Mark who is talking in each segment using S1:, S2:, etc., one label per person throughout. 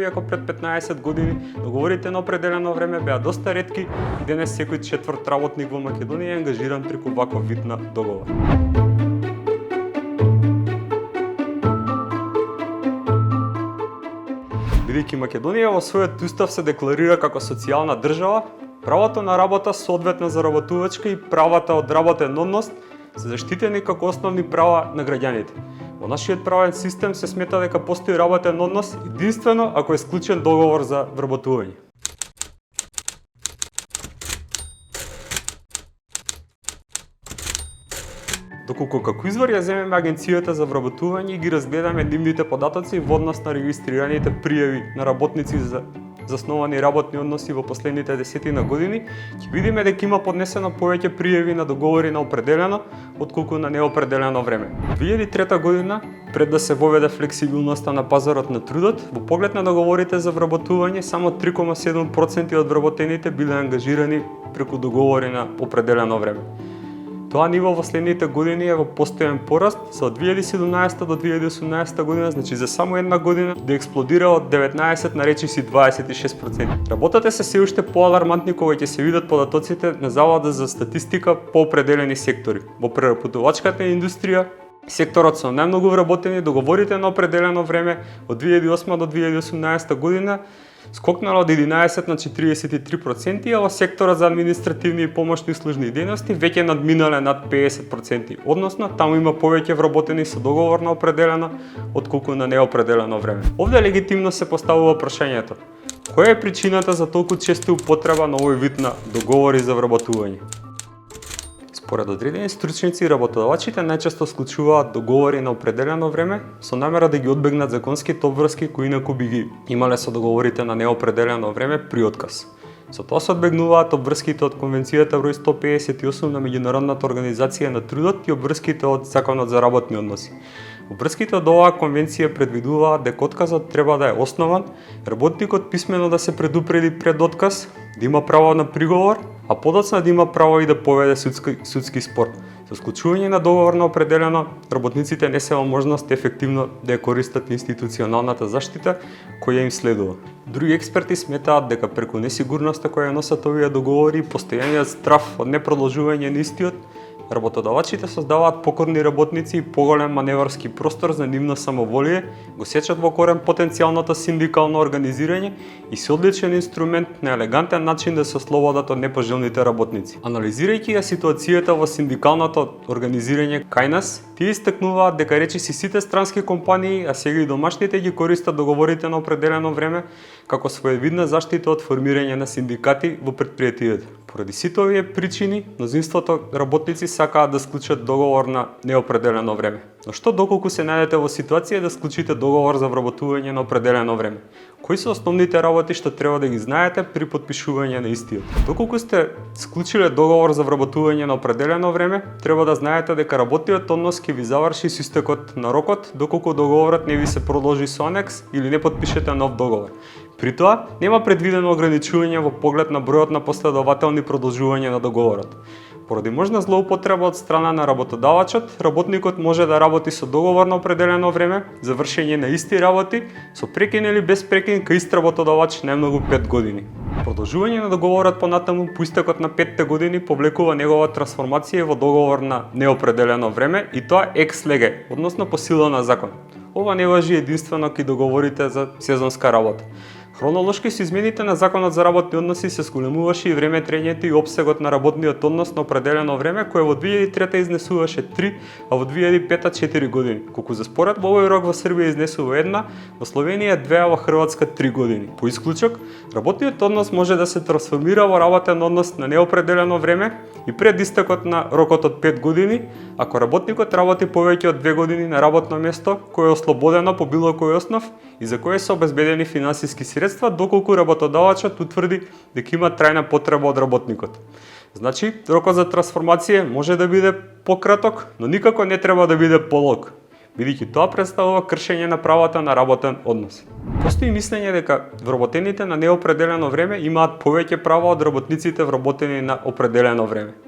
S1: Иако пред 15 години договорите на определено време беа доста ретки, денес секој четврт работник во Македонија е ангажиран преку ваков вид на договор. Бидејќи Македонија во својот устав се декларира како социјална држава, правото на работа соодветна заработувачка и правата од работен однос се заштитени како основни права на граѓаните. Во нашиот правен систем се смета дека постои работен однос единствено ако е склучен договор за вработување. Доколку како извор ја земеме Агенцијата за вработување и ги разгледаме нивните податоци во однос на регистрираните пријави на работници за засновани работни односи во последните десетина години, ќе видиме дека има поднесено повеќе пријави на договори на определено отколку на неопределено време. 2003 година, пред да се воведе флексибилноста на пазарот на трудот, во поглед на договорите за вработување, само 3,7% од вработените биле ангажирани преку договори на определено време. Тоа ниво во следните години е во постојан пораст, со 2017 до 2018 година, значи за само една година, да експлодира од 19 на речиси 26%. Работите се се уште поалармантни кога ќе се видат податоците на Заводот за статистика по определени сектори. Во преработувачката индустрија, секторот со најмногу вработени, договорите на определено време од 2008 до 2018 година скокнало од 11 на 43%, а во секторот за административни и помошни служни дејности веќе надминале над 50%, односно таму има повеќе вработени со договор на определено отколку на неопределено време. Овде легитимно се поставува прашањето: која е причината за толку честа употреба на овој вид на договори за вработување? Според одредени стручници, работодавачите најчесто склучуваат договори на определено време со намера да ги одбегнат законските обврски кои инаку би ги имале со договорите на неопределено време при отказ. Со тоа се одбегнуваат обврските од Конвенцијата број 158 на Меѓународната организација на трудот и обврските од Законот за работни односи. Обврските од оваа конвенција предвидуваат дека отказот треба да е основан, работникот писмено да се предупреди пред отказ, да има право на приговор, а подоцна да има право и да поведе судски спор. Со склучување на договор на определено, работниците не се во можност ефективно да ја користат институционалната заштита која им следува. Други експерти сметаат дека преку несигурноста која носат овие договори и постојаниот страв од непродолжување на истиот, работодавачите создаваат покорни работници и поголем маневарски простор за нивна самоволие, го сечат во корен потенцијалното синдикално организирање и се одличен инструмент на елегантен начин да се ослободат од непожелните работници. Анализирајќи ја ситуацијата во синдикалното организирање кај нас, тие истакнуваат дека речиси сите странски компании, а сега и домашните ги користат договорите на определено време како своевидна заштита од формирање на синдикати во претпријатието. Поради сите овие причини, мнозинството работници сакаат да склучат договор на неопределено време. Но што доколку се најдете во ситуација да склучите договор за вработување на определено време? Кои се основните работи што треба да ги знаете при подпишување на истиот? Доколку сте склучиле договор за вработување на определено време, треба да знаете дека работниот однос ќе ви заврши со истекот на рокот, доколку договорот не ви се продолжи со анекс или не подпишете нов договор. При тоа, нема предвидено ограничување во поглед на бројот на последователни продолжувања на договорот. Поради можна злоупотреба од страна на работодавачот, работникот може да работи со договор на определено време за вршење на исти работи, со прекин или без прекин кај ист работодавач најмногу 5 години. Продолжување на договорот понатаму по истекот на 5 години повлекува негова трансформација во договор на неопределено време и тоа екс леге, односно по сила на закон. Ова не важи единствено кај договорите за сезонска работа. Хронолошки со измените на Законот за работни односи се зголемуваше и време трењето и опсегот на работниот однос на определено време, кој во 2003 изнесуваше 3, а во 2005 4 години. Колку за според во овој рок во Србија изнесува 1, во Словенија 2, а во Хрватска 3 години. По исклучок, работниот однос може да се трансформира во работен однос на неопределено време и пред истекот на рокот од 5 години, ако работникот работи повеќе од 2 години на работно место кое е ослободено по било кој основ и за кое се обезбедени финансиски средства, доколку работодавачот утврди дека има трајна потреба од работникот. Значи, рокот за трансформација може да биде пократок, но никако не треба да биде полог, бидејќи тоа представува кршење на правата на работен однос. Постои мислење дека вработените на неопределено време имаат повеќе права од работниците вработени на определено време.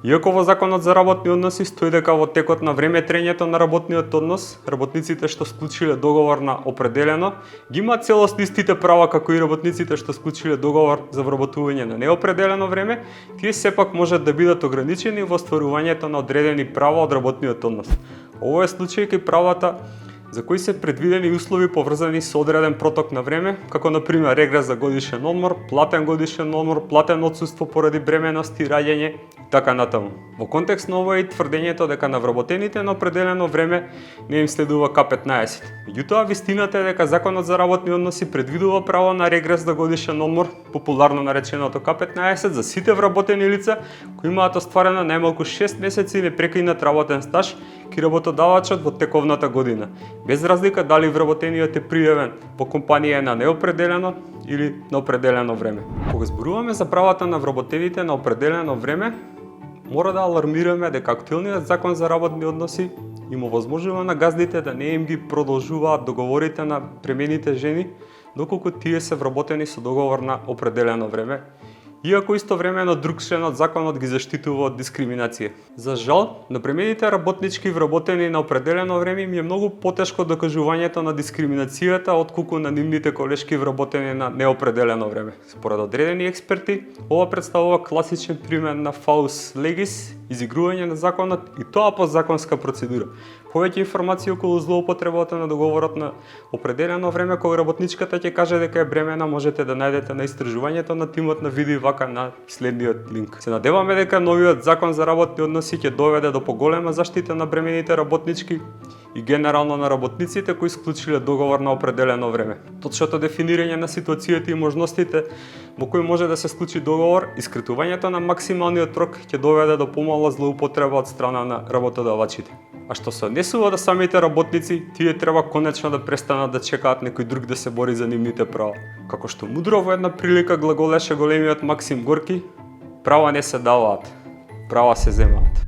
S1: Иако во Законот за работни односи стои дека во текот на време трењето на работниот однос, работниците што склучиле договор на определено ги имаат целосно истите права како и работниците што склучиле договор за вработување на неопределено време, тие сепак можат да бидат ограничени во остварувањето на одредени права од работниот однос. Ово е случај кај правата за кои се предвидени услови поврзани со одреден проток на време, како на пример регрес за годишен одмор, платен годишен одмор, платен отсуство поради бременност и раѓање и така натаму. Во контекст на ова е и тврдењето дека на вработените на определено време не им следува К15. Меѓутоа, вистината е дека Законот за работни односи предвидува право на регрес за годишен одмор, популарно нареченото К15, за сите вработени лица кои имаат остварено најмалку 6 месеци непрекинат работен стаж кај работодавачот во тековната година, без разлика дали вработениот е пријавен во компанија на неопределено или на определено време. Кога зборуваме за правата на вработените на определено време, мора да алармираме дека актуелниот Закон за работни односи им овозможува на газдите да не им ги продолжуваат договорите на премените жени, доколку тие се вработени со договор на определено време, иако истовремено друг член од законот ги заштитува од дискриминација. За жал, на премените работнички вработени на определено време им е многу потешко докажувањето на дискриминацијата отколку на нивните колешки вработени на неопределено време. Според одредени експерти, ова представува класичен пример на фаус легис, изигрување на законот и тоа по законска процедура. Повеќе информации околу злоупотребата на договорот на определено време кога работничката ќе каже дека е бремена, можете да најдете на истражувањето на тимот на Види вака на следниот линк. Се надеваме дека новиот Закон за работни односи ќе доведе до поголема заштита на бремените работнички и генерално на работниците кои склучиле договор на определено време. Точното дефинирање на ситуацијата и можностите во кои може да се склучи договор и скратувањето на максималниот рок ќе доведе до помала злоупотреба од страна на работодавачите. А што се однесува до самите работници, тие треба конечно да престанат да чекаат некој друг да се бори за нивните права. Како што мудро во една прилика глаголеше големиот Максим Горки, права не се даваат, права се земаат.